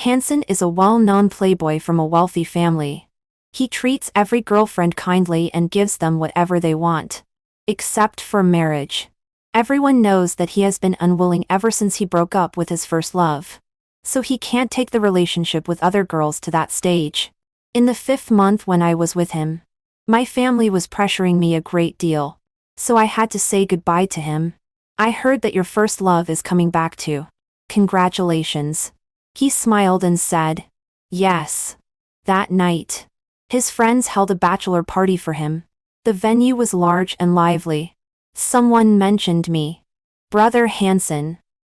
Hansen is a well-known playboy from a wealthy family. He treats every girlfriend kindly and gives them whatever they want. Except for marriage. Everyone knows that he has been unwilling ever since he broke up with his first love. So he can't take the relationship with other girls to that stage. In the 5th month when I was with him, my family was pressuring me a great deal. So I had to say goodbye to him. I heard that your first love is coming back too. Congratulations. He smiled and said, yes. That night, his friends held a bachelor party for him. The venue was large and lively. Someone mentioned me. Brother Hansen.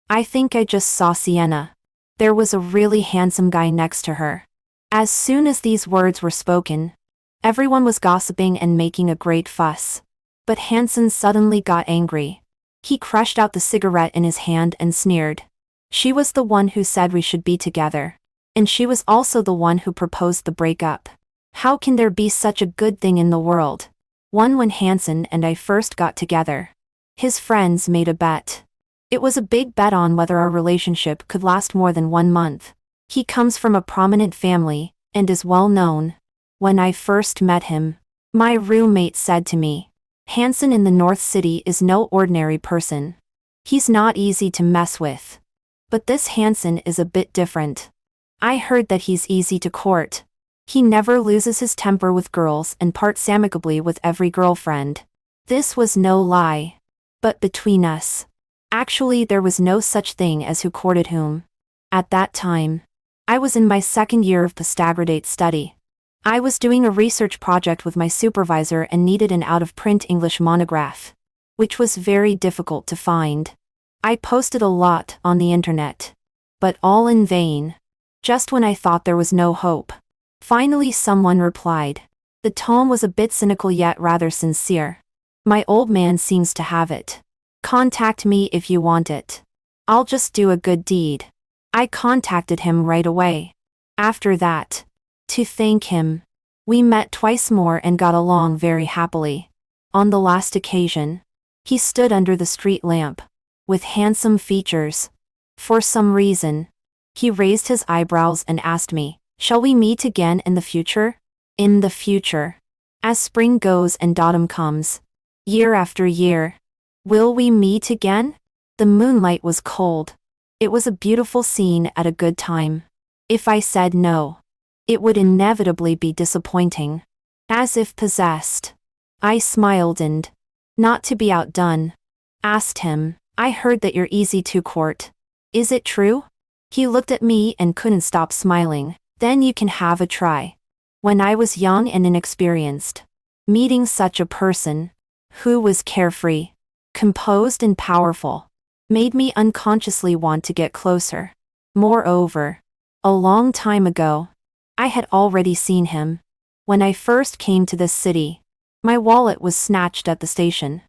I think I just saw Sienna. There was a really handsome guy next to her. As soon as these words were spoken, everyone was gossiping and making a great fuss. But Hansen suddenly got angry. He crushed out the cigarette in his hand and sneered. She was the one who said we should be together. And she was also the one who proposed the breakup. How can there be such a good thing in the world? When Hansen and I first got together, his friends made a bet. It was a big bet on whether our relationship could last more than 1 month. He comes from a prominent family, and is well known. When I first met him, my roommate said to me, Hansen in the North City is no ordinary person. He's not easy to mess with. But this Hansen is a bit different. I heard that he's easy to court. He never loses his temper with girls and parts amicably with every girlfriend. This was no lie. But between us, actually there was no such thing as who courted whom. At that time, I was in my 2nd year of postgraduate study. I was doing a research project with my supervisor and needed an out-of-print English monograph, which was very difficult to find. I posted a lot on the internet, but all in vain. Just when I thought there was no hope, finally someone replied. The tone was a bit cynical yet rather sincere. My old man seems to have it. Contact me if you want it. I'll just do a good deed. I contacted him right away. After that, to thank him, we met twice more and got along very happily. On the last occasion, he stood under the street lamp, with handsome features. For some reason, he raised his eyebrows and asked me, shall we meet again in the future? In the future. As spring goes and autumn comes, year after year, will we meet again? The moonlight was cold. It was a beautiful scene at a good time. If I said no, it would inevitably be disappointing. As if possessed, I smiled and, not to be outdone, asked him, I heard that you're easy to court. Is it true? He looked at me and couldn't stop smiling. Then you can have a try. When I was young and inexperienced, meeting such a person, who was carefree, composed and powerful, made me unconsciously want to get closer. Moreover, a long time ago, I had already seen him. When I first came to this city, my wallet was snatched at the station.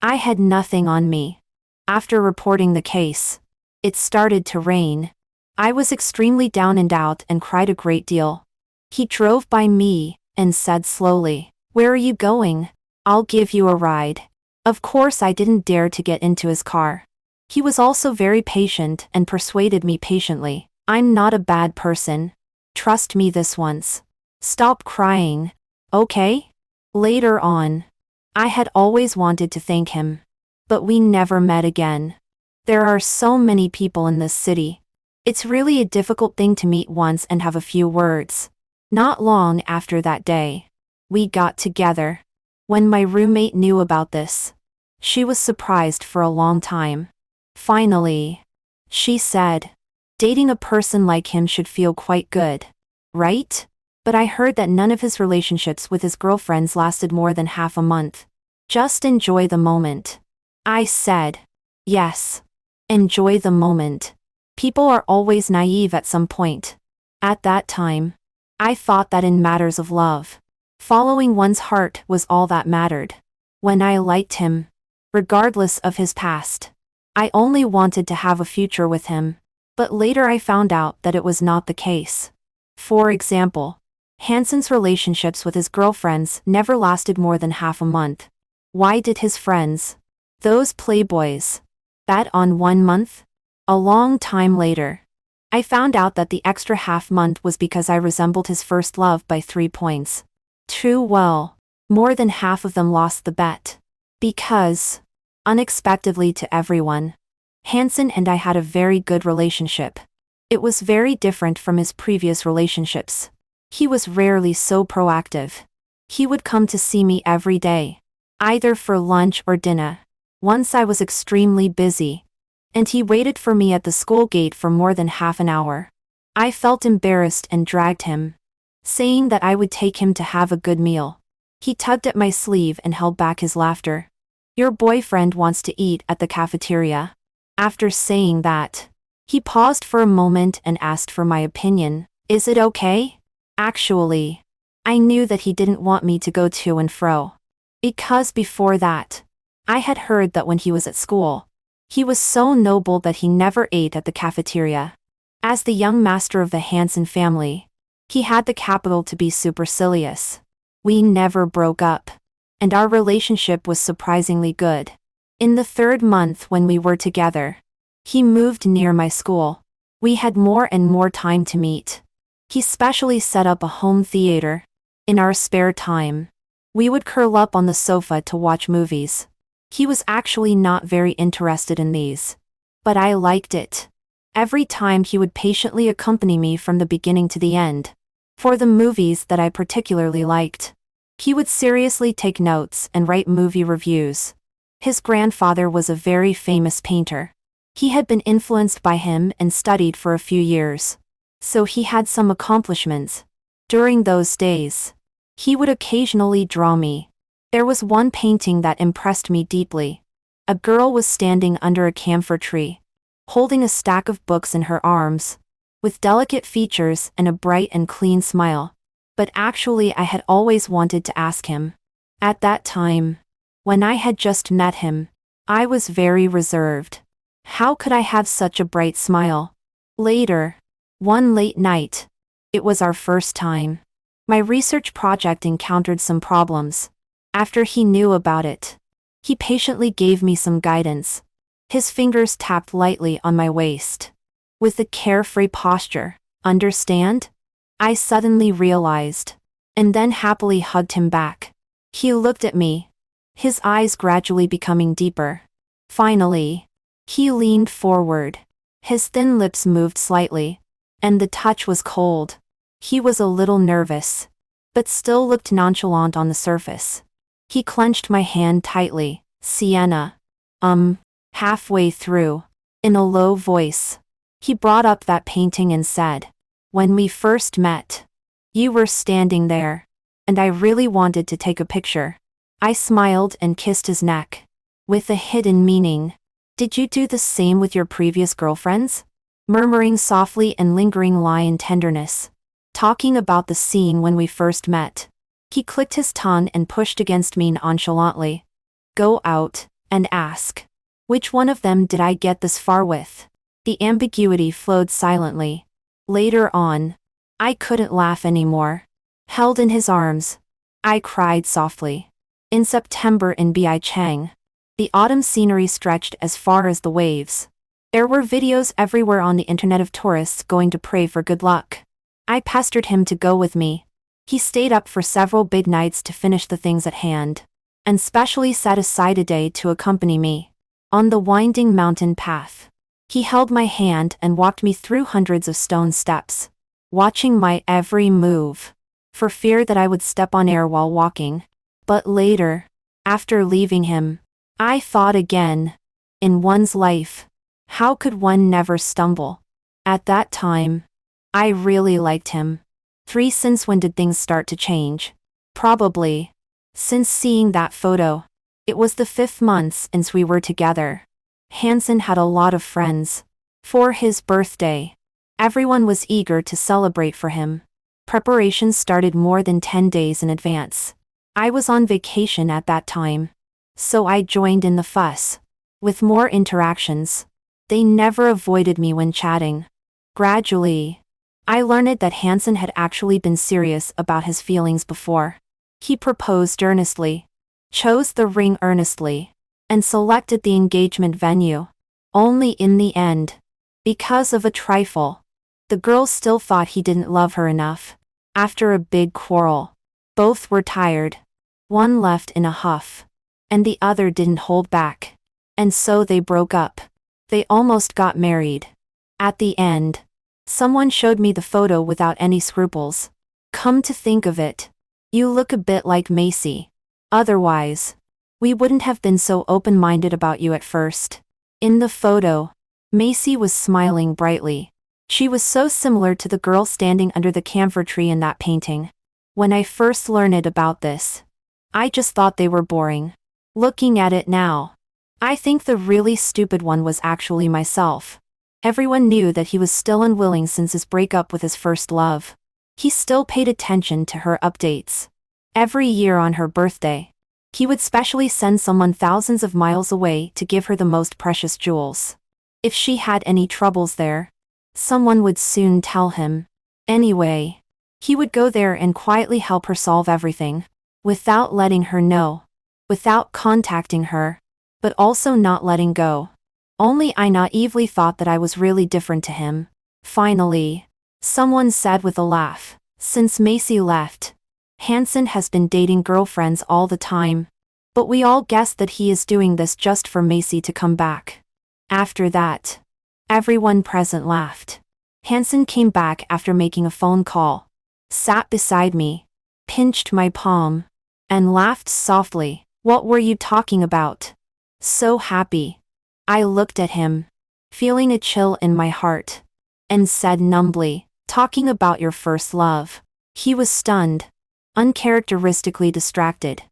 I had nothing on me. After reporting the case, it started to rain. I was extremely down and out and cried a great deal. He drove by me and said slowly, where are you going? I'll give you a ride. Of course I didn't dare to get into his car. He was also very patient and persuaded me patiently. I'm not a bad person. Trust me this once. Stop crying. Okay? Later on, I had always wanted to thank him. But we never met again. There are so many people in this city. It's really a difficult thing to meet once and have a few words. Not long after that day, we got together. When my roommate knew about this, she was surprised for a long time. Finally, she said, dating a person like him should feel quite good, right? But I heard that none of his relationships with his girlfriends lasted more than half a month. Just enjoy the moment. I said, yes. Enjoy the moment. People are always naive at some point. At that time, I thought that in matters of love, following one's heart was all that mattered. When I liked him, regardless of his past, I only wanted to have a future with him. But later I found out that it was not the case. For example, Hansen's relationships with his girlfriends never lasted more than half a month. Why did his friends, those playboys, bet on 1 month? A long time later, I found out that the extra half month was because I resembled his first love by 3 points. Too well. More than half of them lost the bet. Because, unexpectedly to everyone, Hansen and I had a very good relationship. It was very different from his previous relationships. He was rarely so proactive. He would come to see me every day, either for lunch or dinner. Once I was extremely busy, and he waited for me at the school gate for more than half an hour. I felt embarrassed and dragged him, saying that I would take him to have a good meal. He tugged at my sleeve and held back his laughter. "Your boyfriend wants to eat at the cafeteria." After saying that, he paused for a moment and asked for my opinion. "Is it okay?" Actually, I knew that he didn't want me to go to and fro. Because before that, I had heard that when he was at school, he was so noble that he never ate at the cafeteria. As the young master of the Hansen family, he had the capital to be supercilious. We never broke up, and our relationship was surprisingly good. In the 3rd month when we were together, he moved near my school. We had more and more time to meet. He specially set up a home theater. In our spare time, we would curl up on the sofa to watch movies. He was actually not very interested in these, but I liked it. Every time he would patiently accompany me from the beginning to the end. For the movies that I particularly liked, he would seriously take notes and write movie reviews. His grandfather was a very famous painter. He had been influenced by him and studied for a few years, so he had some accomplishments. During those days, he would occasionally draw me. There was one painting that impressed me deeply. A girl was standing under a camphor tree, holding a stack of books in her arms, with delicate features and a bright and clean smile. But actually I had always wanted to ask him. At that time, when I had just met him, I was very reserved. How could I have such a bright smile? Later, one late night, it was our first time. My research project encountered some problems. After he knew about it, he patiently gave me some guidance. His fingers tapped lightly on my waist, with a carefree posture. "Understand?" I suddenly realized, and then happily hugged him back. He looked at me, his eyes gradually becoming deeper. Finally, he leaned forward. His thin lips moved slightly, and the touch was cold. He was a little nervous, but still looked nonchalant on the surface. He clenched my hand tightly. "Sienna." Halfway through, in a low voice, he brought up that painting and said, "When we first met, you were standing there, and I really wanted to take a picture." I smiled and kissed his neck, with a hidden meaning. "Did you do the same with your previous girlfriends?" Murmuring softly and lingering lie in tenderness. Talking about the scene when we first met. He clicked his tongue and pushed against me nonchalantly. "Go out and ask. Which one of them did I get this far with?" The ambiguity flowed silently. Later on, I couldn't laugh anymore. Held in his arms, I cried softly. In September in Bicheng, the autumn scenery stretched as far as the waves. There were videos everywhere on the internet of tourists going to pray for good luck. I pestered him to go with me. He stayed up for several big nights to finish the things at hand, and specially set aside a day to accompany me. On the winding mountain path, he held my hand and walked me through hundreds of stone steps, watching my every move, for fear that I would step on air while walking. But later, after leaving him, I thought again. In one's life, how could one never stumble? At that time, I really liked him. Since when did things start to change? Probably since seeing that photo. It was the 5th month since we were together. Hansen had a lot of friends. For his birthday, everyone was eager to celebrate for him. Preparations started more than 10 days in advance. I was on vacation at that time, so I joined in the fuss. With more interactions, they never avoided me when chatting. Gradually, I learned that Hansen had actually been serious about his feelings before. He proposed earnestly, chose the ring earnestly, and selected the engagement venue. Only in the end, because of a trifle, The girl still thought he didn't love her enough. After a big quarrel, both were tired. One left in a huff, and the other didn't hold back. And so they broke up. They almost got married. At the end, someone showed me the photo without any scruples. Come to think of it, you look a bit like Macy. Otherwise, we wouldn't have been so open-minded about you at first. In the photo, Macy was smiling brightly. She was so similar to the girl standing under the camphor tree in that painting. When I first learned about this, I just thought they were boring. Looking at it now, I think the really stupid one was actually myself. Everyone knew that he was still unwilling since his breakup with his first love. He still paid attention to her updates. Every year on her birthday, he would specially send someone thousands of miles away to give her the most precious jewels. If she had any troubles there, someone would soon tell him. Anyway, he would go there and quietly help her solve everything, without letting her know, without contacting her, but also not letting go. Only I naively thought that I was really different to him. Finally, someone said with a laugh, since Macy left, Hansen has been dating girlfriends all the time. But we all guessed that he is doing this just for Macy to come back. After that, everyone present laughed. Hansen came back after making a phone call, sat beside me, pinched my palm, and laughed softly. What were you talking about? So happy. I looked at him, feeling a chill in my heart, and said numbly, talking about your first love. He was stunned, uncharacteristically distracted.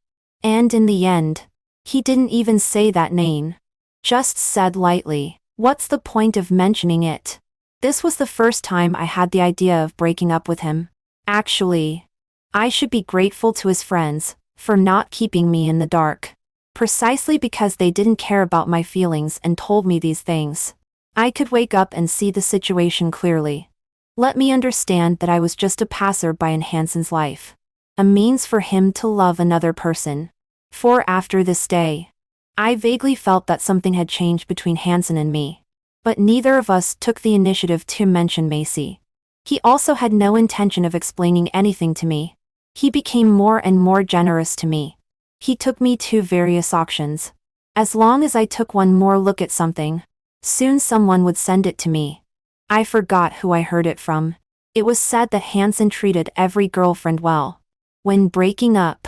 And in the end, he didn't even say that name. Just said lightly, what's the point of mentioning it? This was the first time I had the idea of breaking up with him. Actually, I should be grateful to his friends for not keeping me in the dark. Precisely because they didn't care about my feelings and told me these things, I could wake up and see the situation clearly. Let me understand that I was just a passerby in Hansen's life, a means for him to love another person. For after this day, I vaguely felt that something had changed between Hansen and me. But neither of us took the initiative to mention Macy. He also had no intention of explaining anything to me. He became more and more generous to me. He took me to various auctions. As long as I took one more look at something, soon someone would send it to me. I forgot who I heard it from. It was said that Hansen treated every girlfriend well. When breaking up,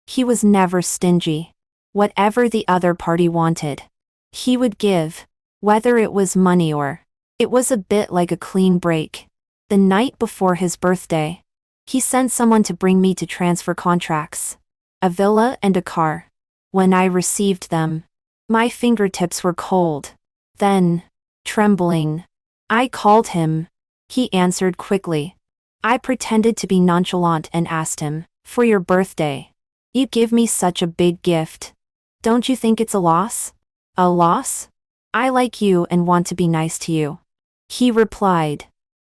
he was never stingy. Whatever the other party wanted, he would give, whether it was money or. It was a bit like a clean break. The night before his birthday, he sent someone to bring me to transfer contracts, a villa and a car. When I received them, my fingertips were cold. Then, trembling, I called him. He answered quickly. I pretended to be nonchalant and asked him, for your birthday, you give me such a big gift. Don't you think it's a loss? A loss? I like you and want to be nice to you. He replied,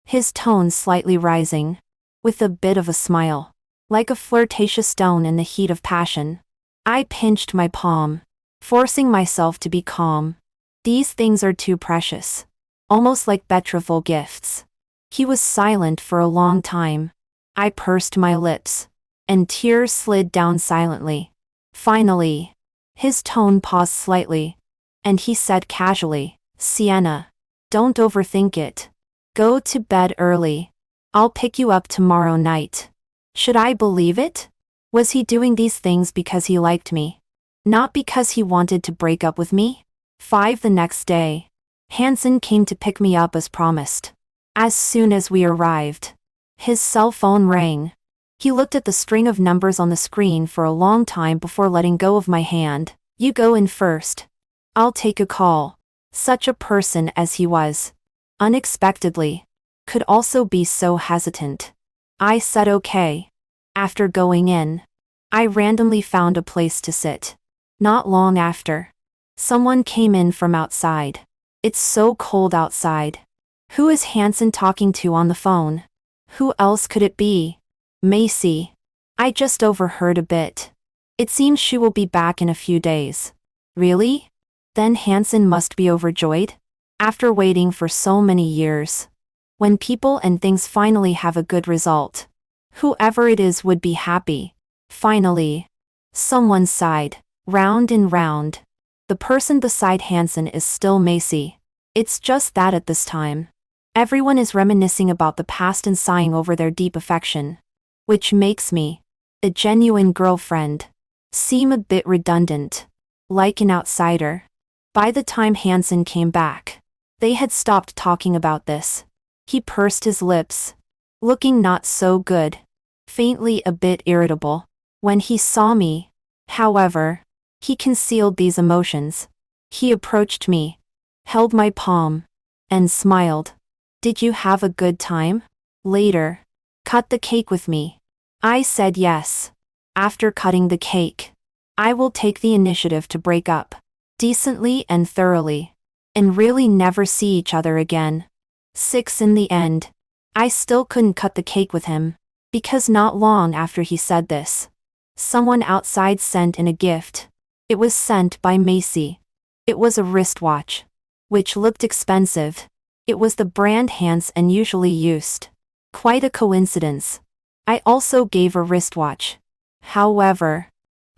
his tone slightly rising, with a bit of a smile, like a flirtatious tone in the heat of passion. I pinched my palm, forcing myself to be calm. These things are too precious, almost like betrothal gifts. He was silent for a long time. I pursed my lips, and tears slid down silently. Finally, his tone paused slightly, and he said casually, Sienna, don't overthink it. Go to bed early. I'll pick you up tomorrow night. Should I believe it? Was he doing these things because he liked me? Not because he wanted to break up with me? 5 the next day, Hansen came to pick me up as promised. As soon as we arrived, his cell phone rang. He looked at the string of numbers on the screen for a long time before letting go of my hand. You go in first. I'll take a call. Such a person as he was, unexpectedly, could also be so hesitant. I said okay. After going in, I randomly found a place to sit. Not long after, someone came in from outside. It's so cold outside. Who is Hansen talking to on the phone? Who else could it be? Macy. I just overheard a bit. It seems she will be back in a few days. Really? Then Hansen must be overjoyed? After waiting for so many years. When people and things finally have a good result. Whoever it is would be happy. Finally. Someone sighed. Round and round. The person beside Hansen is still Macy. It's just that at this time, everyone is reminiscing about the past and sighing over their deep affection. Which makes me, a genuine girlfriend, seem a bit redundant. Like an outsider. By the time Hansen came back, they had stopped talking about this. He pursed his lips, looking not so good, faintly a bit irritable. When he saw me, however, he concealed these emotions. He approached me, held my palm, and smiled. Did you have a good time? Later. Cut the cake with me. I said yes. After cutting the cake, I will take the initiative to break up, decently and thoroughly, and really never see each other again. 6 In the end, I still couldn't cut the cake with him, because not long after he said this, someone outside sent in a gift. It was sent by Macy. It was a wristwatch, which looked expensive. It was the brand Hansen usually used. Quite a coincidence. I also gave a wristwatch. However,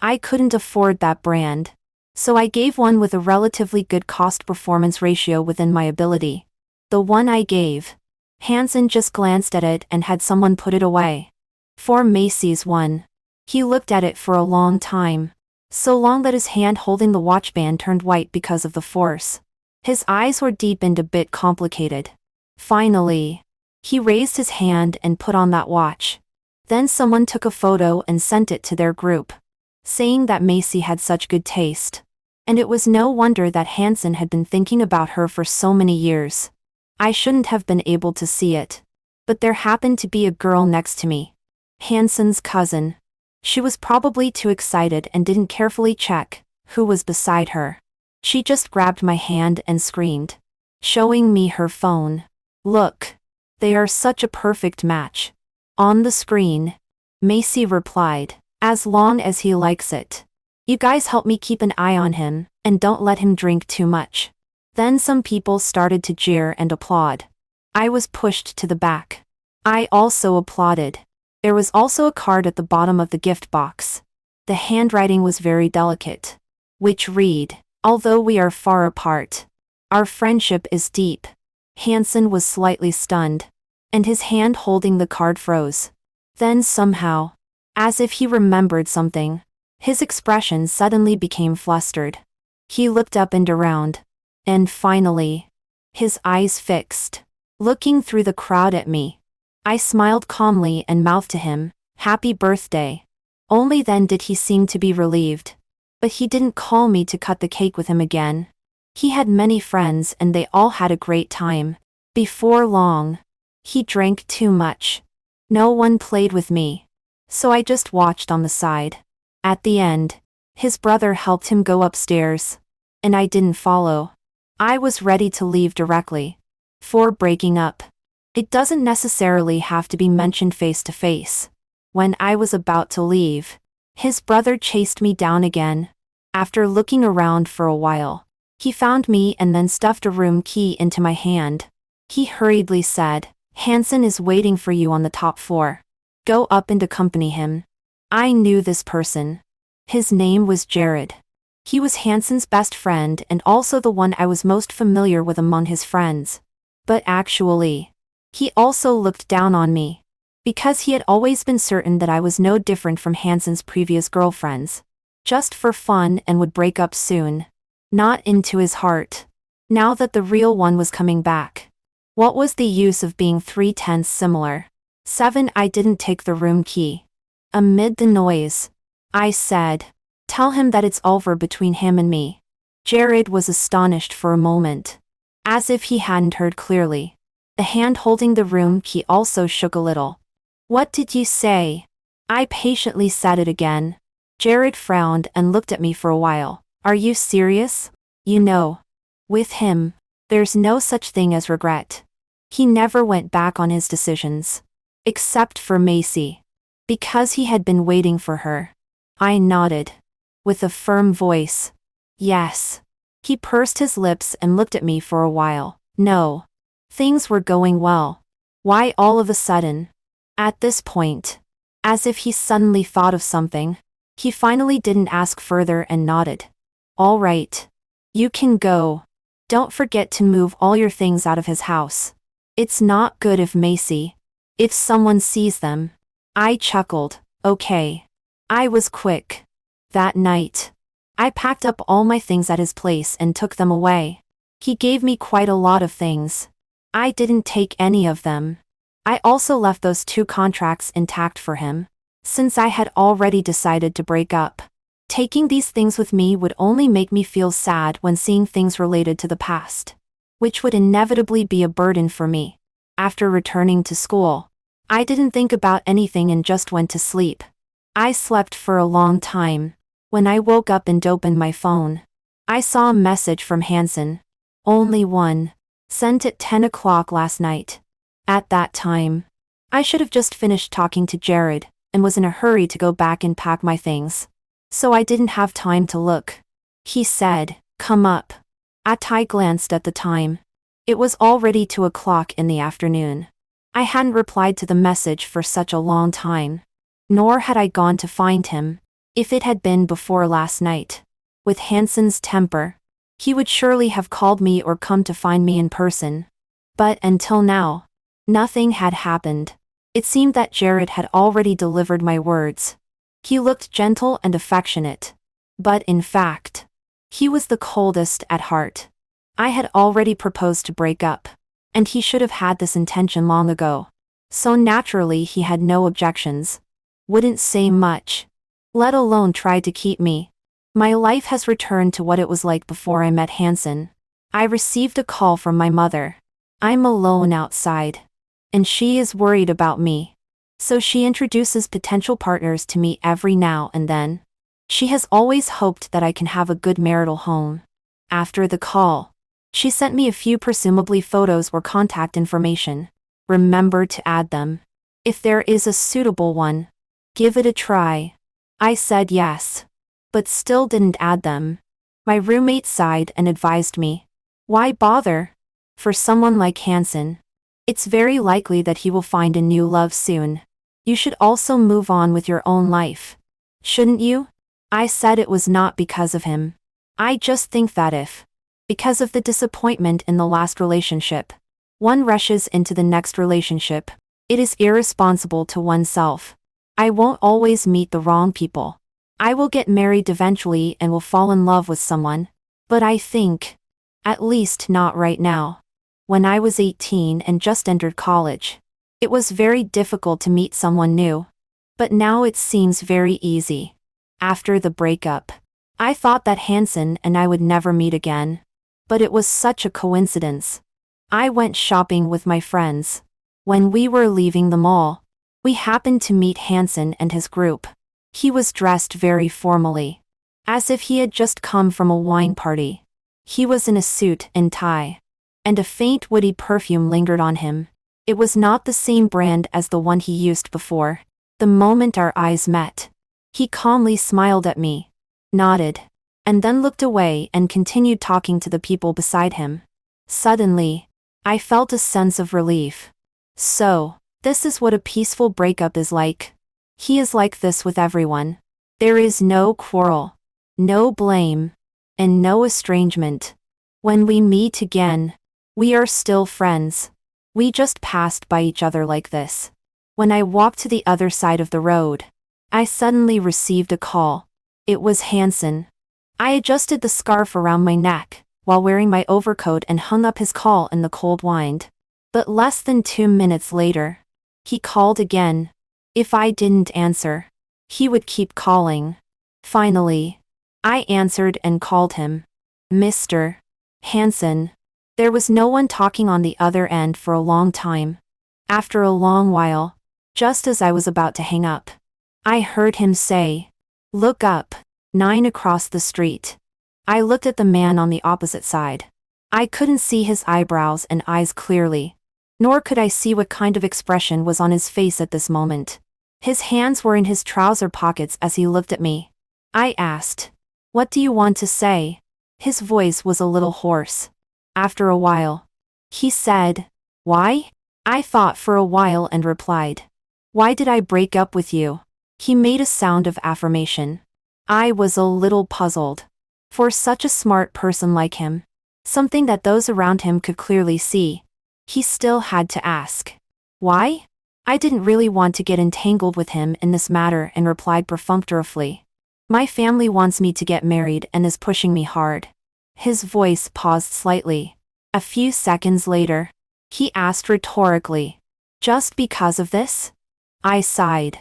I couldn't afford that brand, so I gave one with a relatively good cost-performance ratio within my ability. The one I gave, Hansen just glanced at it and had someone put it away. For Macy's one, he looked at it for a long time, so long that his hand holding the watchband turned white because of the force. His eyes were deep and a bit complicated. Finally, he raised his hand and put on that watch. Then someone took a photo and sent it to their group, saying that Macy had such good taste. And it was no wonder that Hansen had been thinking about her for so many years. I shouldn't have been able to see it. But there happened to be a girl next to me. Hansen's cousin. She was probably too excited and didn't carefully check who was beside her. She just grabbed my hand and screamed, showing me her phone. Look. They are such a perfect match. On the screen, Macy replied, as long as he likes it. You guys help me keep an eye on him, and don't let him drink too much. Then some people started to jeer and applaud. I was pushed to the back. I also applauded. There was also a card at the bottom of the gift box. The handwriting was very delicate, which read, although we are far apart, our friendship is deep. Hansen was slightly stunned, and his hand holding the card froze. Then somehow, as if he remembered something, his expression suddenly became flustered. He looked up and around, and finally, his eyes fixed, looking through the crowd at me. I smiled calmly and mouthed to him, "Happy birthday." Only then did he seem to be relieved. But he didn't call me to cut the cake with him again. He had many friends and they all had a great time. Before long, he drank too much. No one played with me, so I just watched on the side. At the end, his brother helped him go upstairs, and I didn't follow. I was ready to leave directly. For breaking up, it doesn't necessarily have to be mentioned face to face. When I was about to leave, his brother chased me down again. After looking around for a while, he found me and then stuffed a room key into my hand. He hurriedly said, "Hansen is waiting for you on the top floor. Go up and accompany him." I knew this person. His name was Jared. He was Hansen's best friend and also the one I was most familiar with among his friends. But actually, he also looked down on me, because he had always been certain that I was no different from Hansen's previous girlfriends. Just for fun and would break up soon. Not into his heart. Now that the real one was coming back. What was the use of being 3/10 similar? 7 I didn't take the room key. Amid the noise, I said, "Tell him that it's over between him and me." Jared was astonished for a moment, as if he hadn't heard clearly. The hand holding the room key also shook a little. "What did you say?" I patiently said it again. Jared frowned and looked at me for a while. "Are you serious? You know, with him, there's no such thing as regret. He never went back on his decisions. Except for Macy. Because he had been waiting for her." I nodded. With a firm voice. "Yes." He pursed his lips and looked at me for a while. "No. Things were going well. Why all of a sudden? At this point, as if he suddenly thought of something, he finally didn't ask further and nodded. All right. You can go. Don't forget to move all your things out of his house. It's not good if someone sees them. I chuckled. Okay. I was quick. That night, I packed up all my things at his place and took them away. He gave me quite a lot of things. I didn't take any of them. I also left those 2 contracts intact for him, since I had already decided to break up. Taking these things with me would only make me feel sad when seeing things related to the past, which would inevitably be a burden for me. After returning to school, I didn't think about anything and just went to sleep. I slept for a long time. When I woke up and opened my phone, I saw a message from Hansen. Only one. Sent at 10 o'clock last night. At that time, I should have just finished talking to Jared and was in a hurry to go back and pack my things. So I didn't have time to look. He said, "Come up." I glanced at the time. It was already 2 o'clock in the afternoon. I hadn't replied to the message for such a long time. Nor had I gone to find him. If it had been before last night, with Hansen's temper, he would surely have called me or come to find me in person. But until now, nothing had happened. It seemed that Jared had already delivered my words. He looked gentle and affectionate. But in fact, he was the coldest at heart. I had already proposed to break up, and he should have had this intention long ago. So naturally he had no objections. Wouldn't say much, let alone try to keep me. My life has returned to what it was like before I met Hansen. I received a call from my mother. I'm alone outside, and she is worried about me. So she introduces potential partners to me every now and then. She has always hoped that I can have a good marital home. After the call, she sent me a few presumably photos or contact information. Remember to add them. If there is a suitable one, give it a try. I said yes, but still didn't add them. My roommate sighed and advised me, why bother? For someone like Hansen, it's very likely that he will find a new love soon. You should also move on with your own life. Shouldn't you? I said it was not because of him. I just think that because of the disappointment in the last relationship, one rushes into the next relationship, it is irresponsible to oneself. I won't always meet the wrong people. I will get married eventually and will fall in love with someone. But I think, at least not right now. When I was 18 and just entered college, it was very difficult to meet someone new. But now it seems very easy. After the breakup, I thought that Hansen and I would never meet again. But it was such a coincidence. I went shopping with my friends. When we were leaving the mall, we happened to meet Hansen and his group. He was dressed very formally, as if he had just come from a wine party. He was in a suit and tie, and a faint woody perfume lingered on him. It was not the same brand as the one he used before. The moment our eyes met, he calmly smiled at me, nodded, and then looked away and continued talking to the people beside him. Suddenly, I felt a sense of relief. So, this is what a peaceful breakup is like. He is like this with everyone. There is no quarrel, no blame, and no estrangement. When we meet again, we are still friends. We just passed by each other like this. When I walked to the other side of the road, I suddenly received a call. It was Hansen. I adjusted the scarf around my neck while wearing my overcoat and hung up his call in the cold wind. But less than 2 minutes later, he called again. If I didn't answer, he would keep calling. Finally, I answered and called him. Mr. Hansen. There was no one talking on the other end for a long time. After a long while, just as I was about to hang up, I heard him say, "Look up, 9 across the street." I looked at the man on the opposite side. I couldn't see his eyebrows and eyes clearly, nor could I see what kind of expression was on his face at this moment. His hands were in his trouser pockets as he looked at me. I asked, "What do you want to say?" His voice was a little hoarse. After a while, he said, "Why? I thought for a while and replied, "Why did I break up with you?" He made a sound of affirmation. I was a little puzzled. For such a smart person like him, something that those around him could clearly see, he still had to ask. Why? I didn't really want to get entangled with him in this matter and replied perfunctorily. My family wants me to get married and is pushing me hard. His voice paused slightly. A few seconds later, he asked rhetorically, "Just because of this?" I sighed.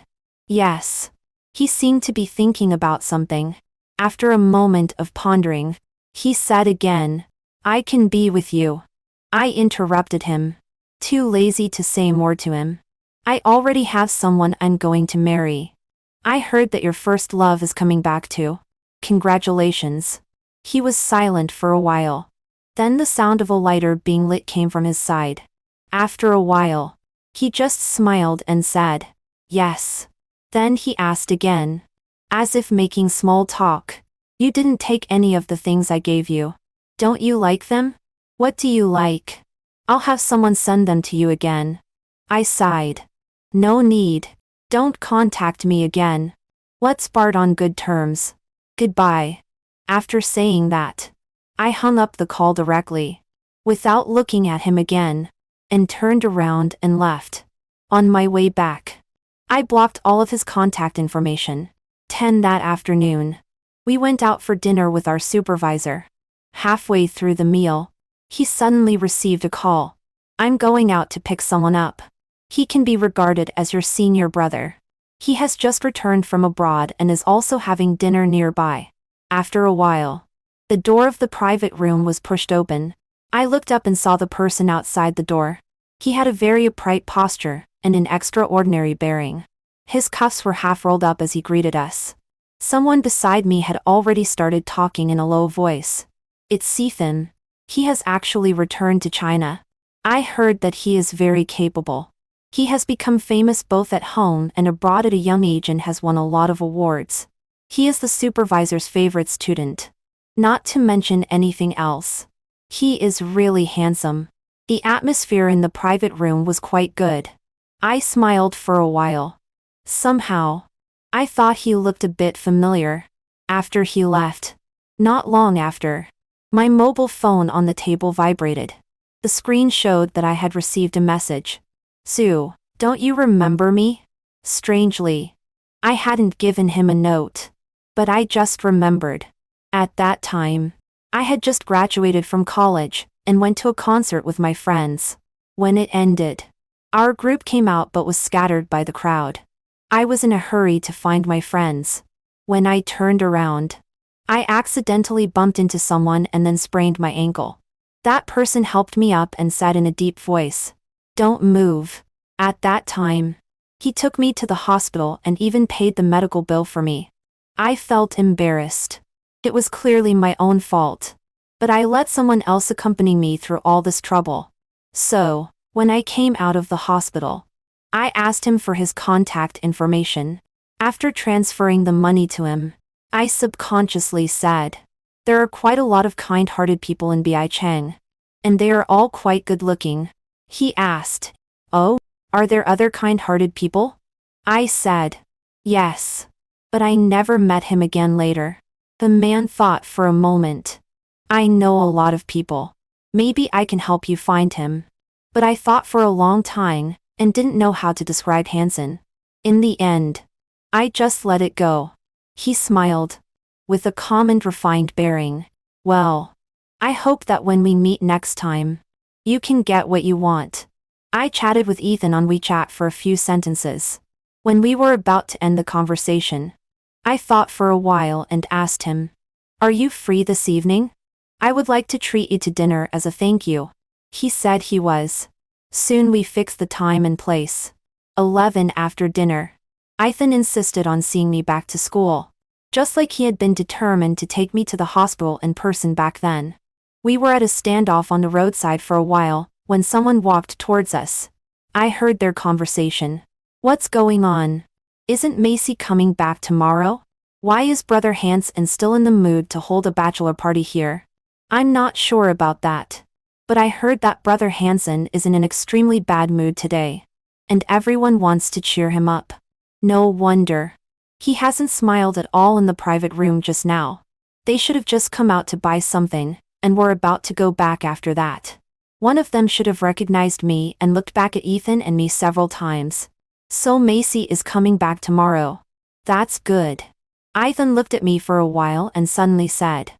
Yes. He seemed to be thinking about something. After a moment of pondering, he said again, "I can be with you." I interrupted him, too lazy to say more to him. "I already have someone I'm going to marry. I heard that your first love is coming back too. Congratulations." He was silent for a while. Then the sound of a lighter being lit came from his side. After a while, he just smiled and said, "Yes." Then he asked again, as if making small talk, "You didn't take any of the things I gave you. Don't you like them? What do you like? I'll have someone send them to you again." I sighed. "No need. Don't contact me again. Let's part on good terms. Goodbye." After saying that, I hung up the call directly, without looking at him again, and turned around and left. On my way back, I blocked all of his contact information. 10 that afternoon, we went out for dinner with our supervisor. Halfway through the meal, he suddenly received a call. "I'm going out to pick someone up. He can be regarded as your senior brother. He has just returned from abroad and is also having dinner nearby." After a while, the door of the private room was pushed open. I looked up and saw the person outside the door. He had a very upright posture and an extraordinary bearing. His cuffs were half rolled up as he greeted us. Someone beside me had already started talking in a low voice. "It's Ethan. He has actually returned to China. I heard that he is very capable. He has become famous both at home and abroad at a young age and has won a lot of awards. He is the supervisor's favorite student. Not to mention anything else. He is really handsome." The atmosphere in the private room was quite good. I smiled for a while. Somehow, I thought he looked a bit familiar. After he left, not long after, my mobile phone on the table vibrated. The screen showed that I had received a message. "Sue, don't you remember me?" Strangely, I hadn't given him a note. But I just remembered. At that time, I had just graduated from college and went to a concert with my friends. When it ended, our group came out but was scattered by the crowd. I was in a hurry to find my friends. When I turned around, I accidentally bumped into someone and then sprained my ankle. That person helped me up and said in a deep voice, "Don't move." At that time, he took me to the hospital and even paid the medical bill for me. I felt embarrassed. It was clearly my own fault. But I let someone else accompany me through all this trouble. So, when I came out of the hospital, I asked him for his contact information. After transferring the money to him, I subconsciously said, "There are quite a lot of kind-hearted people in Bicheng. And they are all quite good-looking." He asked, "Oh, are there other kind-hearted people?" I said, "Yes." But I never met him again later. The man thought for a moment. "I know a lot of people. Maybe I can help you find him." But I thought for a long time, and didn't know how to describe Hansen. In the end, I just let it go. He smiled, with a calm and refined bearing. "Well, I hope that when we meet next time, you can get what you want." I chatted with Ethan on WeChat for a few sentences. When we were about to end the conversation, I thought for a while and asked him, "Are you free this evening? I would like to treat you to dinner as a thank you." He said he was. Soon we fixed the time and place. 11 after dinner. Ethan insisted on seeing me back to school, just like he had been determined to take me to the hospital in person back then. We were at a standoff on the roadside for a while, when someone walked towards us. I heard their conversation. "What's going on? Isn't Macy coming back tomorrow? Why is Brother Hansen still in the mood to hold a bachelor party here?" "I'm not sure about that. But I heard that Brother Hansen is in an extremely bad mood today. And everyone wants to cheer him up. No wonder. He hasn't smiled at all in the private room just now. They should have just come out to buy something, and were about to go back after that. One of them should have recognized me and looked back at Ethan and me several times. So Macy is coming back tomorrow. That's good. Ethan looked at me for a while and suddenly said,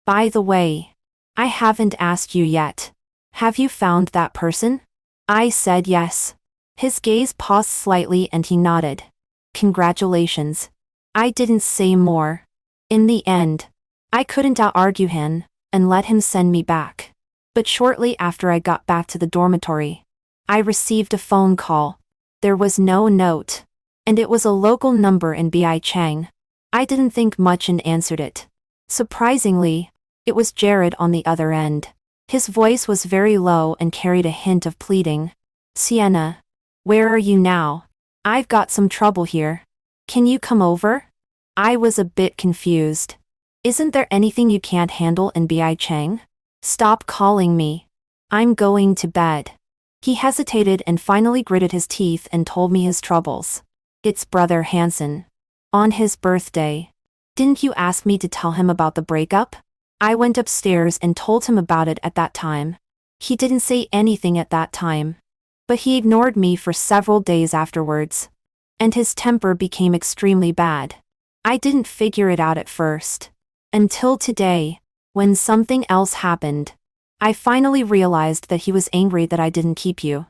"By the way, I haven't asked you yet. Have you found that person?" I said yes. His gaze paused slightly and he nodded. Congratulations. I didn't say more. In the end, I couldn't out-argue him, and let him send me back. But shortly after I got back to the dormitory, I received a phone call. There was no note. And it was a local number in Bichang. I didn't think much and answered it. Surprisingly, it was Jared on the other end. His voice was very low and carried a hint of pleading. "Sienna, where are you now? I've got some trouble here. Can you come over?" I was a bit confused. "Isn't there anything you can't handle in Bichang? Stop calling me. I'm going to bed." He hesitated and finally gritted his teeth and told me his troubles. "It's Brother Hansen. On his birthday. Didn't you ask me to tell him about the breakup?" I went upstairs and told him about it at that time. He didn't say anything at that time. But he ignored me for several days afterwards. And his temper became extremely bad. I didn't figure it out at first. Until today, when something else happened. I finally realized that he was angry that I didn't keep you.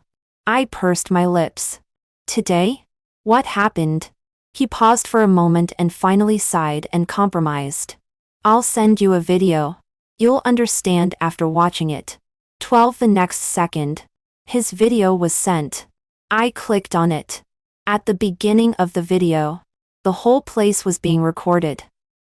I pursed my lips. "Today? What happened?" He paused for a moment and finally sighed and compromised. "I'll send you a video. You'll understand after watching it." 12 The next second, his video was sent. I clicked on it. At the beginning of the video, the whole place was being recorded.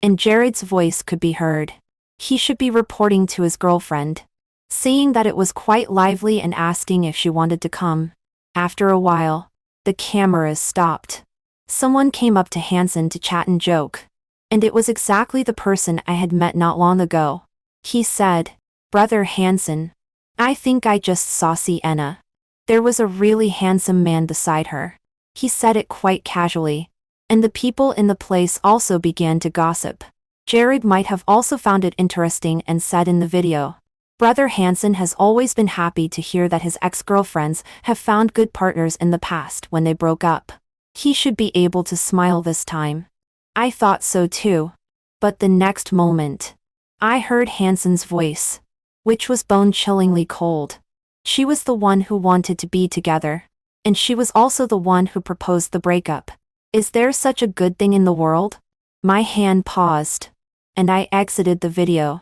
And Jared's voice could be heard. He should be reporting to his girlfriend, saying that it was quite lively and asking if she wanted to come. After a while, the cameras stopped. Someone came up to Hansen to chat and joke. And it was exactly the person I had met not long ago. He said, "Brother Hansen, I think I just saw Sienna." There was a really handsome man beside her. He said it quite casually. And the people in the place also began to gossip. Jared might have also found it interesting and said in the video, "Brother Hansen has always been happy to hear that his ex-girlfriends have found good partners in the past when they broke up. He should be able to smile this time." I thought so too. But the next moment, I heard Hansen's voice, which was bone-chillingly cold. She was the one who wanted to be together. And she was also the one who proposed the breakup. Is there such a good thing in the world? My hand paused. And I exited the video,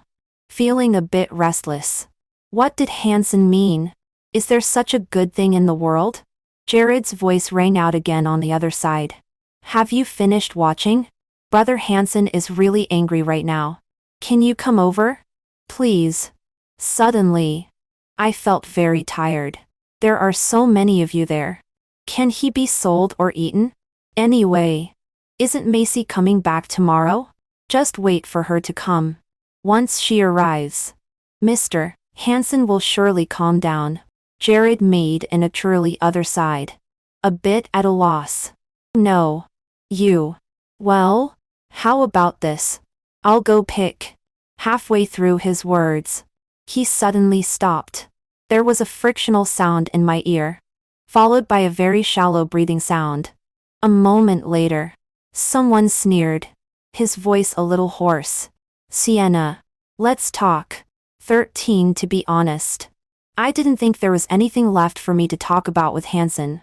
feeling a bit restless. What did Hansen mean? Is there such a good thing in the world? Jared's voice rang out again on the other side. "Have you finished watching? Brother Hansen is really angry right now. Can you come over? Please." Suddenly, I felt very tired. There are so many of you there. Can he be sold or eaten? Anyway, isn't Macy coming back tomorrow? Just wait for her to come. Once she arrives, Mr. Hansen will surely calm down. Jared made in a truly other side. A bit at a loss. "No. You. Well, how about this? I'll go pick." Halfway through his words, he suddenly stopped. There was a frictional sound in my ear, followed by a very shallow breathing sound. A moment later, someone sneered, his voice a little hoarse. "Sienna, let's talk." 13 To be honest, I didn't think there was anything left for me to talk about with Hansen.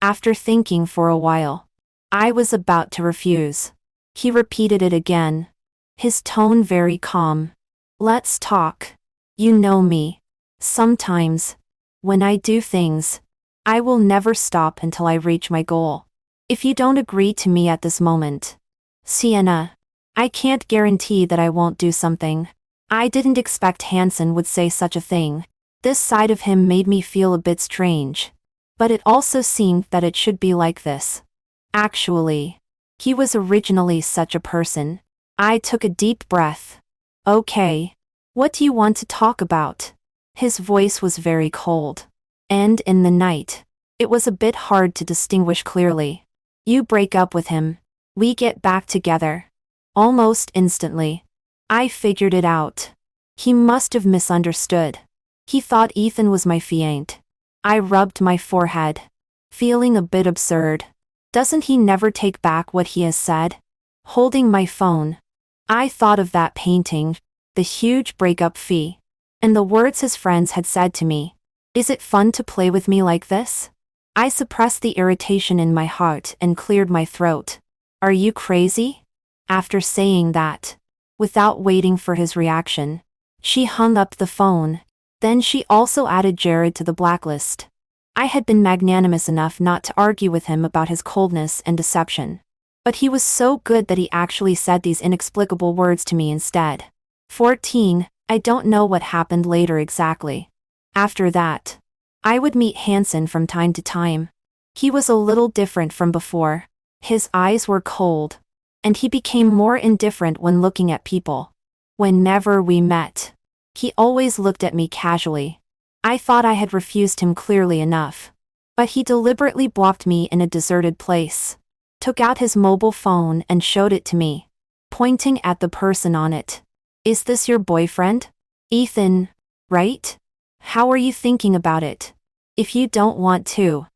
After thinking for a while, I was about to refuse. He repeated it again, his tone very calm. "Let's talk. You know me. Sometimes, when I do things, I will never stop until I reach my goal. If you don't agree to me at this moment, Sienna, I can't guarantee that I won't do something." I didn't expect Hansen would say such a thing. This side of him made me feel a bit strange. But it also seemed that it should be like this. Actually, he was originally such a person. I took a deep breath. "Okay. What do you want to talk about?" His voice was very cold. And in the night, it was a bit hard to distinguish clearly. You break up with him. We get back together. Almost instantly. I figured it out. He must have misunderstood. He thought Ethan was my fiancé. I rubbed my forehead, feeling a bit absurd. Doesn't he never take back what he has said? Holding my phone, I thought of that painting, the huge breakup fee, and the words his friends had said to me. Is it fun to play with me like this? I suppressed the irritation in my heart and cleared my throat. Are you crazy? After saying that, without waiting for his reaction, she hung up the phone. Then she also added Jared to the blacklist. I had been magnanimous enough not to argue with him about his coldness and deception. But he was so good that he actually said these inexplicable words to me instead. 14. I don't know what happened later exactly. After that, I would meet Hansen from time to time. He was a little different from before. His eyes were cold, and he became more indifferent when looking at people. Whenever we met, he always looked at me casually. I thought I had refused him clearly enough. But he deliberately blocked me in a deserted place, took out his mobile phone and showed it to me, pointing at the person on it. Is this your boyfriend? Ethan, right? How are you thinking about it? If you don't want to,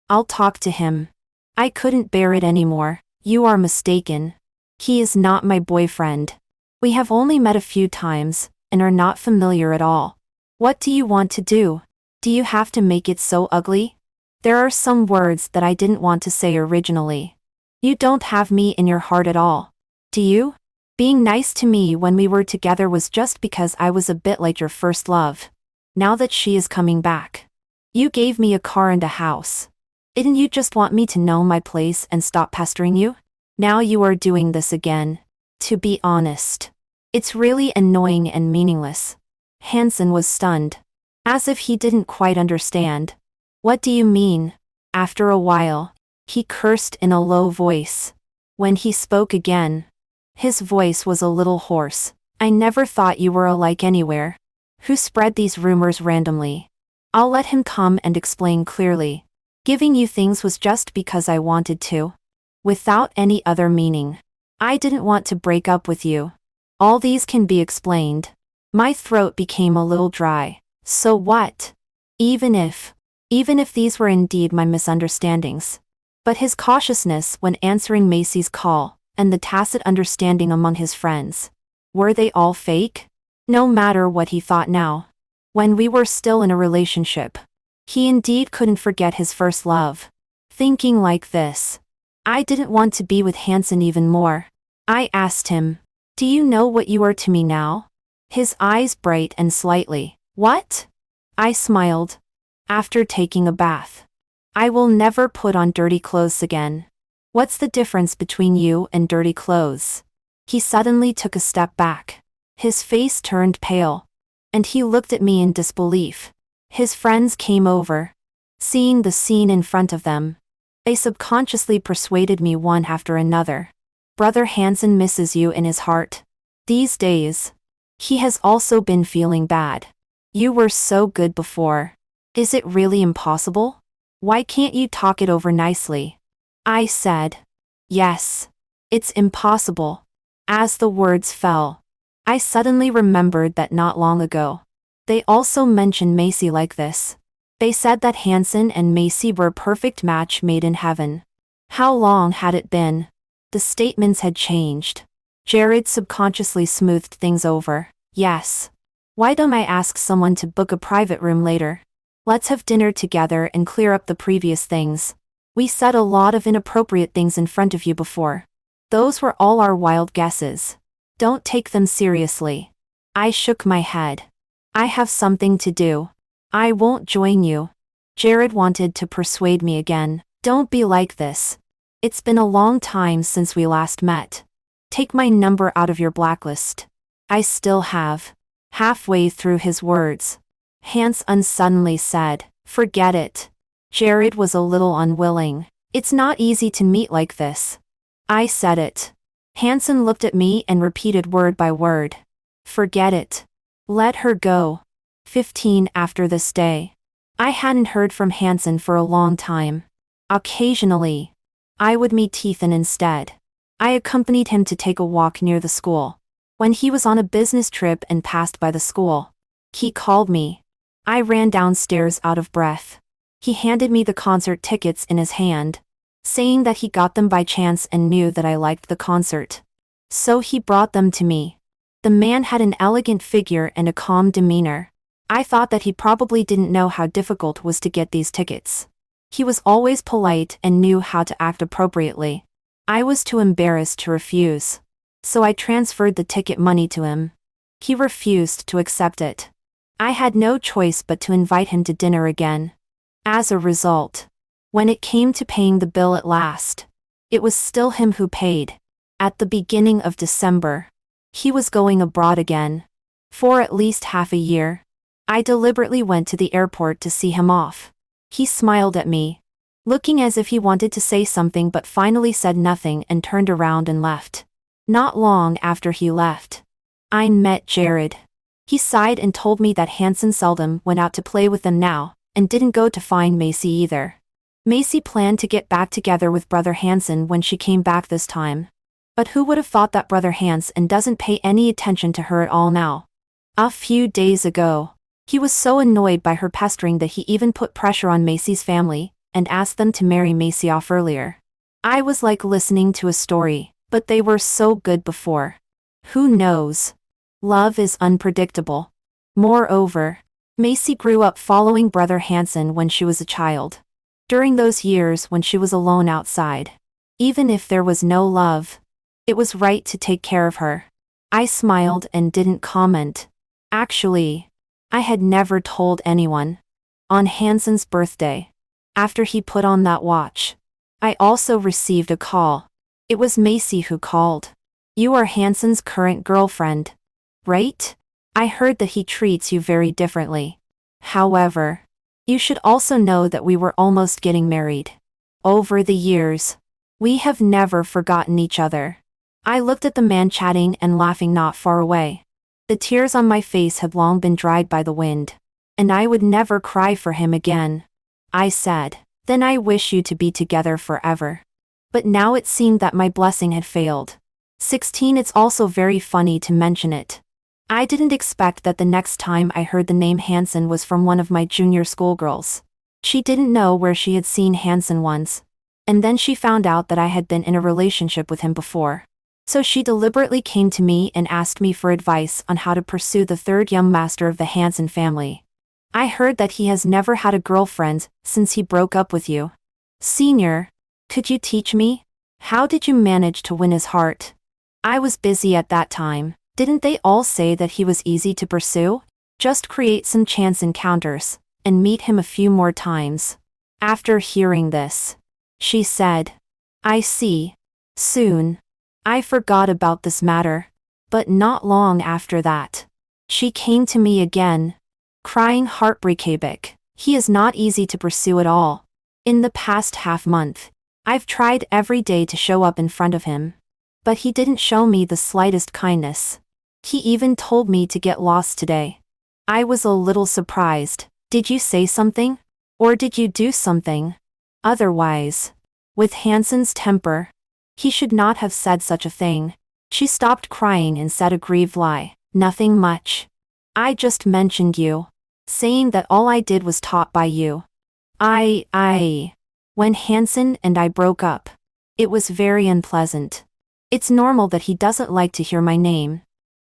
I'll talk to him. I couldn't bear it anymore. You are mistaken. He is not my boyfriend. We have only met a few times, and are not familiar at all. What do you want to do? Do you have to make it so ugly? There are some words that I didn't want to say originally. You don't have me in your heart at all. Do you? Being nice to me when we were together was just because I was a bit like your first love. Now that she is coming back. You gave me a car and a house. Didn't you just want me to know my place and stop pestering you? Now you are doing this again. To be honest, it's really annoying and meaningless. Hansen was stunned, as if he didn't quite understand. What do you mean? After a while, he cursed in a low voice. When he spoke again, his voice was a little hoarse. I never thought you were alike anywhere. Who spread these rumors randomly? I'll let him come and explain clearly. Giving you things was just because I wanted to. Without any other meaning. I didn't want to break up with you. All these can be explained. My throat became a little dry. So what? Even if these were indeed my misunderstandings. But his cautiousness when answering Macy's call, and the tacit understanding among his friends. Were they all fake? No matter what he thought now. When we were still in a relationship, he indeed couldn't forget his first love. Thinking like this, I didn't want to be with Hansen even more. I asked him, do you know what you are to me now? His eyes bright and slightly. What? I smiled. After taking a bath. I will never put on dirty clothes again. What's the difference between you and dirty clothes? He suddenly took a step back. His face turned pale, and he looked at me in disbelief. His friends came over. Seeing the scene in front of them, they subconsciously persuaded me one after another. Brother Hansen misses you in his heart. These days, he has also been feeling bad. You were so good before. Is it really impossible? Why can't you talk it over nicely? I said. Yes. It's impossible. As the words fell, I suddenly remembered that not long ago, they also mentioned Macy like this. They said that Hansen and Macy were a perfect match made in heaven. How long had it been? The statements had changed. Jared subconsciously smoothed things over. Yes. Why don't I ask someone to book a private room later? Let's have dinner together and clear up the previous things. We said a lot of inappropriate things in front of you before. Those were all our wild guesses. Don't take them seriously. I shook my head. I have something to do. I won't join you. Jared wanted to persuade me again. Don't be like this. It's been a long time since we last met. Take my number out of your blacklist. I still have. Halfway through his words, Hansen suddenly said, forget it. Jared was a little unwilling. It's not easy to meet like this. I said it. Hansen looked at me and repeated word by word. Forget it. Let her go. 15 after this day. I hadn't heard from Hansen for a long time. Occasionally, I would meet Ethan instead. I accompanied him to take a walk near the school. When he was on a business trip and passed by the school, he called me. I ran downstairs out of breath. He handed me the concert tickets in his hand, saying that he got them by chance and knew that I liked the concert. So he brought them to me. The man had an elegant figure and a calm demeanor. I thought that he probably didn't know how difficult it was to get these tickets. He was always polite and knew how to act appropriately. I was too embarrassed to refuse. So I transferred the ticket money to him. He refused to accept it. I had no choice but to invite him to dinner again. As a result, when it came to paying the bill at last, it was still him who paid. At the beginning of December, he was going abroad again. For at least half a year. I deliberately went to the airport to see him off. He smiled at me, looking as if he wanted to say something but finally said nothing and turned around and left. Not long after he left, I met Jared. He sighed and told me that Hansen seldom went out to play with them now, and didn't go to find Macy either. Macy planned to get back together with Brother Hansen when she came back this time. But who would have thought that Brother Hansen doesn't pay any attention to her at all now? A few days ago, he was so annoyed by her pestering that he even put pressure on Macy's family, and asked them to marry Macy off earlier. I was like listening to a story, but they were so good before. Who knows? Love is unpredictable. Moreover, Macy grew up following Brother Hansen when she was a child. During those years when she was alone outside, even if there was no love, it was right to take care of her. I smiled and didn't comment. Actually, I had never told anyone. On Hansen's birthday, after he put on that watch, I also received a call. It was Macy who called. You are Hansen's current girlfriend, right? I heard that he treats you very differently. However, you should also know that we were almost getting married. Over the years, we have never forgotten each other. I looked at the man chatting and laughing not far away. The tears on my face had long been dried by the wind, and I would never cry for him again. I said, then I wish you to be together forever. But now it seemed that my blessing had failed. 16. It's also very funny to mention it. I didn't expect that the next time I heard the name Hansen was from one of my junior schoolgirls. She didn't know where she had seen Hansen once. And then she found out that I had been in a relationship with him before. So she deliberately came to me and asked me for advice on how to pursue the third young master of the Hansen family. I heard that he has never had a girlfriend since he broke up with you. Senior, could you teach me? How did you manage to win his heart? I was busy at that time. Didn't they all say that he was easy to pursue? Just create some chance encounters, and meet him a few more times. After hearing this, she said, I see. Soon. I forgot about this matter. But not long after that, she came to me again, crying heartbreakabik. He is not easy to pursue at all. In the past half month, I've tried every day to show up in front of him. But he didn't show me the slightest kindness. He even told me to get lost today. I was a little surprised. Did you say something? Or did you do something? Otherwise, with Hansen's temper, he should not have said such a thing. She stopped crying and said a grieved lie. Nothing much. I just mentioned you, saying that all I did was taught by you. When Hansen and I broke up, it was very unpleasant. It's normal that he doesn't like to hear my name.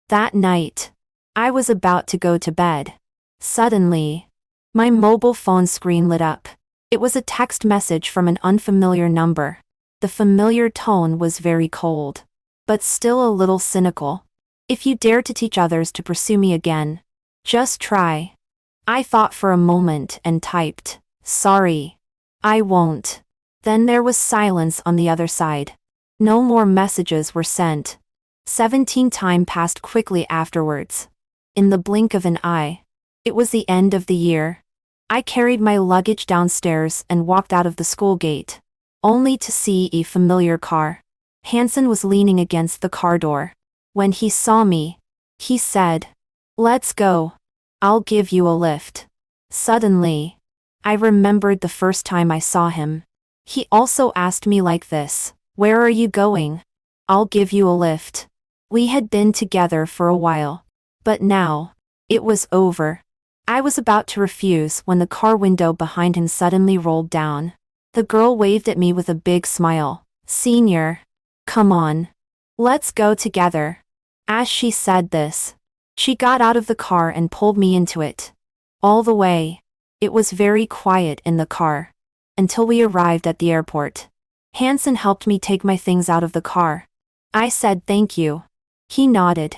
That night, I was about to go to bed. Suddenly, my mobile phone screen lit up. It was a text message from an unfamiliar number. The familiar tone was very cold, but still a little cynical. If you dare to teach others to pursue me again, just try. I thought for a moment and typed, sorry. I won't. Then there was silence on the other side. No more messages were sent. 17. Time passed quickly afterwards. In the blink of an eye, it was the end of the year. I carried my luggage downstairs and walked out of the school gate, only to see a familiar car. Hansen was leaning against the car door. When he saw me, he said, let's go. I'll give you a lift. Suddenly, I remembered the first time I saw him. He also asked me like this, "Where are you going?" "I'll give you a lift." We had been together for a while. But now, it was over. I was about to refuse when the car window behind him suddenly rolled down. The girl waved at me with a big smile. "Senior. Come on. Let's go together." As she said this, she got out of the car and pulled me into it. All the way, it was very quiet in the car. Until we arrived at the airport. Hansen helped me take my things out of the car. I said thank you. He nodded.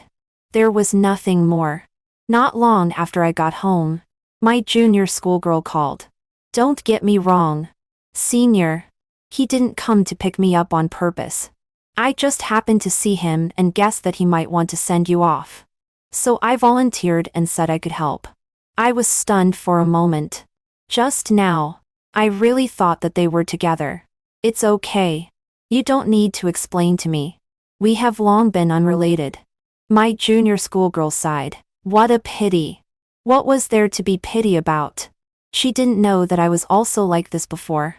There was nothing more. Not long after I got home, my junior schoolgirl called. Don't get me wrong, Senior. He didn't come to pick me up on purpose. I just happened to see him and guessed that he might want to send you off. So I volunteered and said I could help. I was stunned for a moment. Just now, I really thought that they were together. It's okay. You don't need to explain to me. We have long been unrelated. My junior schoolgirl sighed. What a pity. What was there to be pity about? She didn't know that I was also like this before.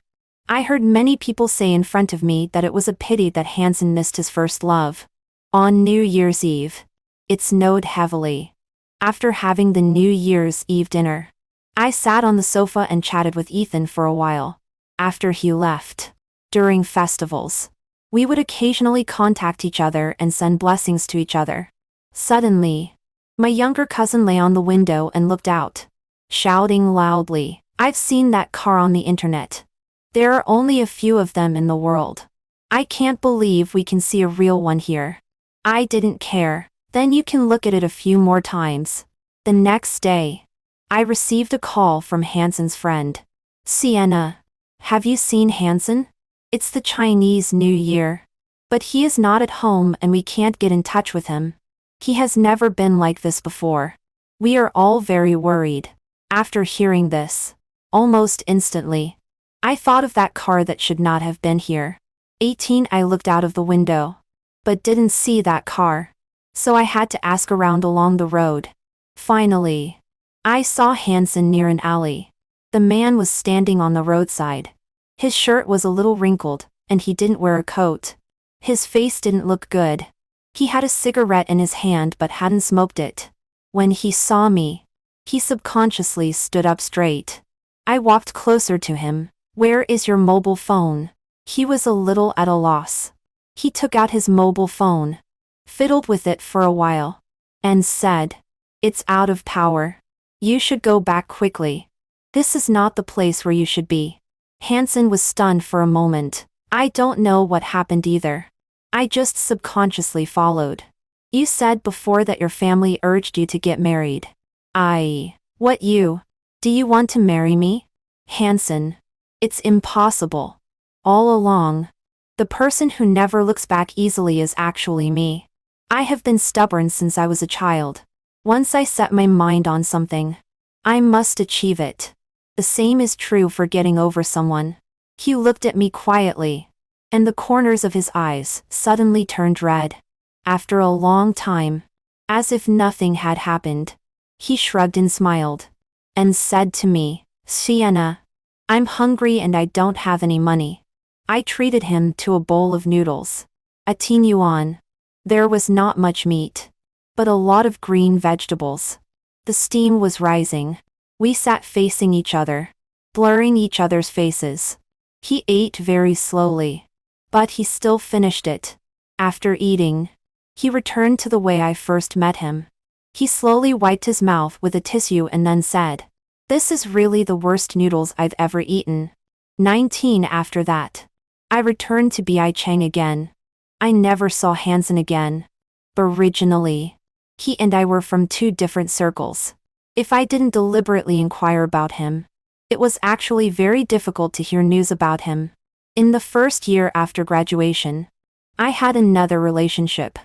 I heard many people say in front of me that it was a pity that Hansen missed his first love. On New Year's Eve, it snowed heavily. After having the New Year's Eve dinner, I sat on the sofa and chatted with Ethan for a while. After he left, during festivals, we would occasionally contact each other and send blessings to each other. Suddenly, my younger cousin lay on the window and looked out, shouting loudly, "I've seen that car on the internet. There are only a few of them in the world. I can't believe we can see a real one here." I didn't care. Then you can look at it a few more times. The next day, I received a call from Hansen's friend. "Sienna, have you seen Hansen? It's the Chinese New Year. But he is not at home and we can't get in touch with him. He has never been like this before. We are all very worried." After hearing this, almost instantly, I thought of that car that should not have been here. 18 I looked out of the window, but didn't see that car. So I had to ask around along the road. Finally, I saw Hansen near an alley. The man was standing on the roadside. His shirt was a little wrinkled, and he didn't wear a coat. His face didn't look good. He had a cigarette in his hand but hadn't smoked it. When he saw me, he subconsciously stood up straight. I walked closer to him. "Where is your mobile phone?" He was a little at a loss. He took out his mobile phone, fiddled with it for a while, and said, "It's out of power. You should go back quickly. This is not the place where you should be." Hansen was stunned for a moment. I don't know what happened either. I just subconsciously followed. "You said before that your family urged you to get married." What you? Do you want to marry me?" "Hansen. It's impossible. All along, the person who never looks back easily is actually me. I have been stubborn since I was a child. Once I set my mind on something, I must achieve it. The same is true for getting over someone." He looked at me quietly, and the corners of his eyes suddenly turned red. After a long time, as if nothing had happened, he shrugged and smiled, and said to me, "Sienna, I'm hungry and I don't have any money." I treated him to a bowl of noodles. A teen yuan. There was not much meat, but a lot of green vegetables. The steam was rising. We sat facing each other, blurring each other's faces. He ate very slowly, but he still finished it. After eating, he returned to the way I first met him. He slowly wiped his mouth with a tissue and then said, "This is really the worst noodles I've ever eaten." 19 After that, I returned to Bi Chang again. I never saw Hansen again. Originally, he and I were from two different circles. If I didn't deliberately inquire about him, it was actually very difficult to hear news about him. In the first year after graduation, I had another relationship.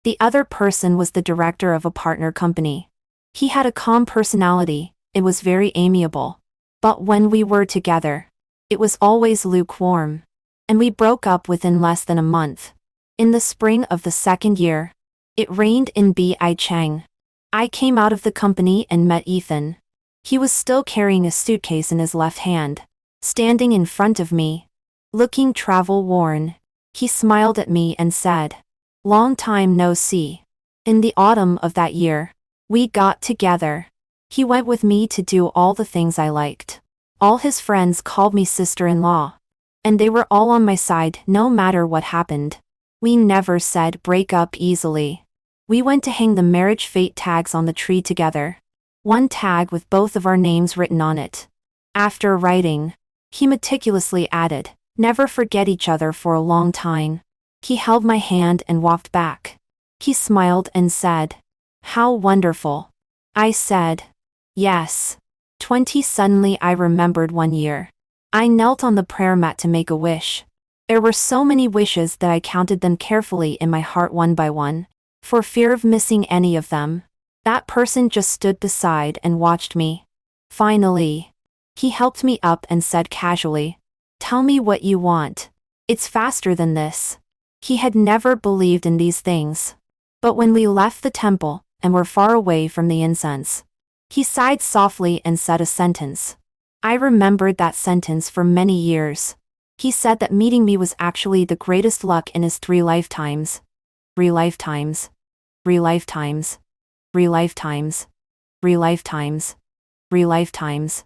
The other person was the director of a partner company. He had a calm personality, it was very amiable. But when we were together, it was always lukewarm. And we broke up within less than a month. In the spring of the second year, it rained in Bi Chang. I came out of the company and met Ethan. He was still carrying a suitcase in his left hand, standing in front of me, looking travel-worn. He smiled at me and said, "Long time no see." In the autumn of that year, we got together. He went with me to do all the things I liked. All his friends called me sister-in-law. And they were all on my side no matter what happened. We never said break up easily. We went to hang the marriage fate tags on the tree together. One tag with both of our names written on it. After writing, he meticulously added, "Never forget each other for a long time." He held my hand and walked back. He smiled and said, "How wonderful." I said, "Yes." 20 Suddenly I remembered one year. I knelt on the prayer mat to make a wish. There were so many wishes that I counted them carefully in my heart one by one, for fear of missing any of them. That person just stood beside and watched me. Finally, he helped me up and said casually, "Tell me what you want. It's faster than this." He had never believed in these things. But when we left the temple and were far away from the incense, he sighed softly and said a sentence. I remembered that sentence for many years. He said that meeting me was actually the greatest luck in his 3 lifetimes. 3 lifetimes. 3 lifetimes. 3 lifetimes. 3 lifetimes. 3 lifetimes.